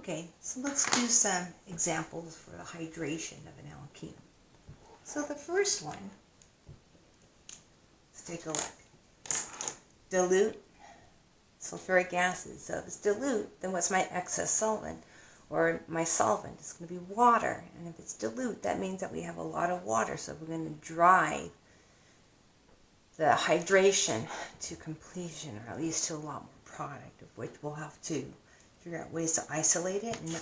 Okay, so let's do some examples for the hydration of an alkene. So the first one, let's take a look. Dilute sulfuric acid. So if it's dilute, then what's my excess solvent? Or my solvent? It's going to be water. And if it's dilute, that means that we have a lot of water. So we're going to drive the hydration to completion, or at least to a lot more product, of which we'll have to figure out ways to isolate it and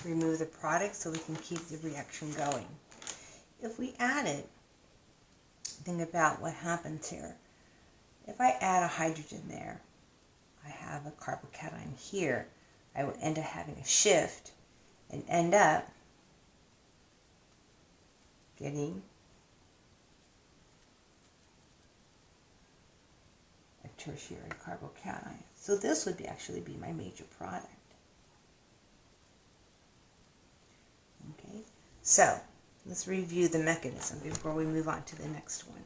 remove the product so we can keep the reaction going. If we add it, think about what happens here. If I add a hydrogen there, I have a carbocation here, I would end up having a shift and end up getting a tertiary carbocation. So this would actually be my major product. Okay, so let's review the mechanism before we move on to the next one.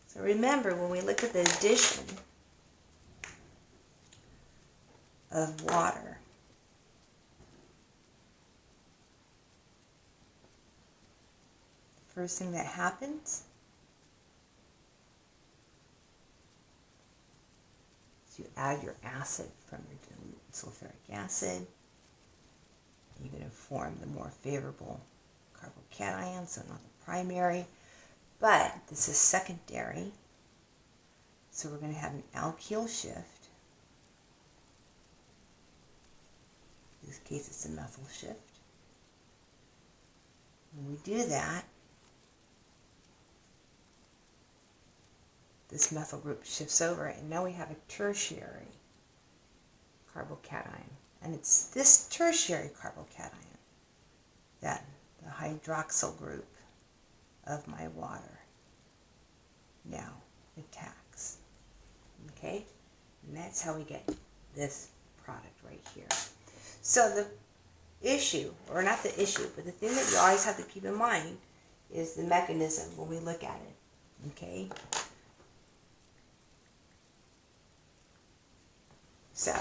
So remember, when we look at the addition of water, the first thing that happens is you add your acid from your dilute sulfuric acid. You're going to form the more favorable carbocation, so not the primary, but this is secondary. So we're going to have an alkyl shift. In this case, it's a methyl shift. When we do that, this methyl group shifts over, and now we have a tertiary carbocation. And it's this tertiary carbocation that the hydroxyl group of my water now attacks. Okay? And that's how we get this product right here. So the issue, or not the issue, but the thing that you always have to keep in mind is the mechanism when we look at it. Okay? So,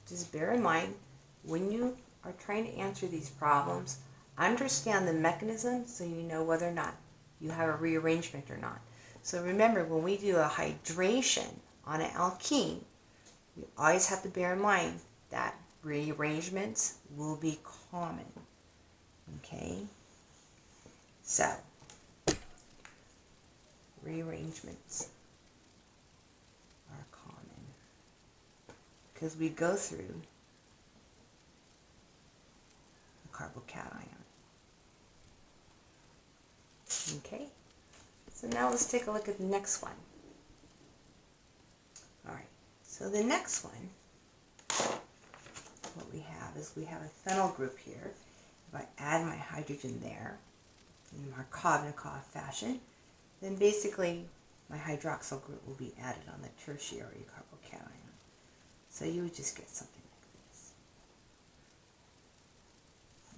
just bear in mind, when you are trying to answer these problems, understand the mechanism so you know whether or not you have a rearrangement or not. So remember, when we do a hydration on an alkene, we always have to bear in mind that rearrangements will be common. Okay? So, rearrangements are common because we go through the carbocation. Okay? So now let's take a look at the next one. Alright, so the next one, what we have is we have a phenyl group here. If I add my hydrogen there in Markovnikov fashion, then basically my hydroxyl group will be added on the tertiary carbocation. So you would just get something like this.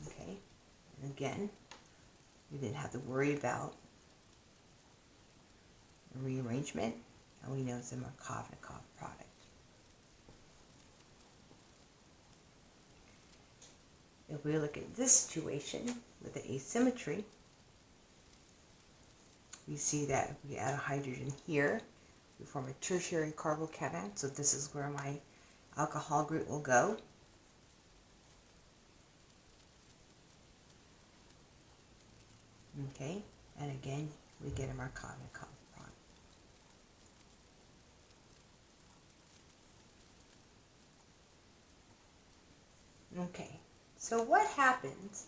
Okay? And again, we didn't have to worry about a rearrangement, and we know it's a Markovnikov product. If we look at this situation with the asymmetry, we see that if we add a hydrogen here, we form a tertiary carbocation, so this is where my alcohol group will go. Okay, and again, we get a Markovnikov product. Okay, so what happens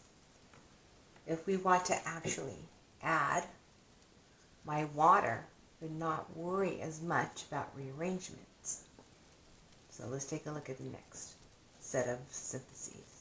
if we want to actually add my water but not worry as much about rearrangements? So let's take a look at the next set of syntheses.